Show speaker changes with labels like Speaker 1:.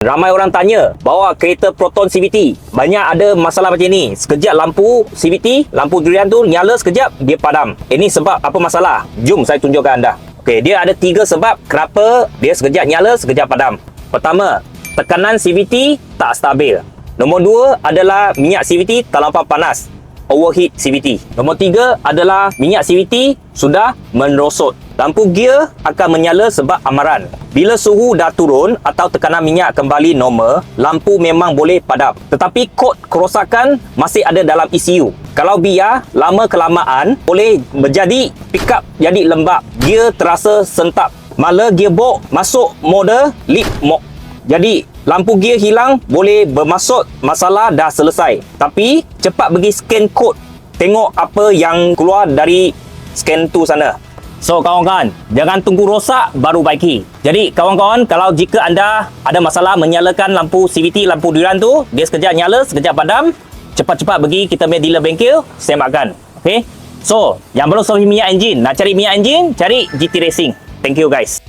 Speaker 1: Ramai orang tanya bahawa kereta Proton CVT banyak ada masalah macam ni. Sekejap lampu CVT, lampu durian tu nyala, sekejap dia padam. Ini sebab apa masalah? Jom saya tunjukkan anda. Okey, dia ada 3 sebab kenapa dia sekejap nyala, sekejap padam. Pertama, tekanan CVT tak stabil. Nombor 2 adalah minyak CVT terlampau panas, overheat CVT. Nombor 3 adalah minyak CVT sudah merosot. Lampu gear akan menyala sebab amaran. Bila suhu dah turun atau tekanan minyak kembali normal, lampu memang boleh padam. Tetapi kod kerosakan masih ada dalam ECU. Kalau biar lama kelamaan, boleh menjadi pickup jadi lembab. Gear terasa sentap. Malah gearbox masuk mode lead mode. Jadi lampu gear hilang boleh bermaksud masalah dah selesai. Tapi cepat pergi scan kod. Tengok apa yang keluar dari scan tu sana. So kawan-kawan, jangan tunggu rosak baru baiki. Jadi kawan-kawan, kalau jika anda ada masalah menyalakan lampu CVT, lampu durian tu, dia sekejap nyala, sekejap padam, cepat-cepat pergi kita punya dealer bengkel, semakkan. Okay? So, yang belum servis minyak enjin, nak cari minyak enjin, cari GT Racing. Thank you guys.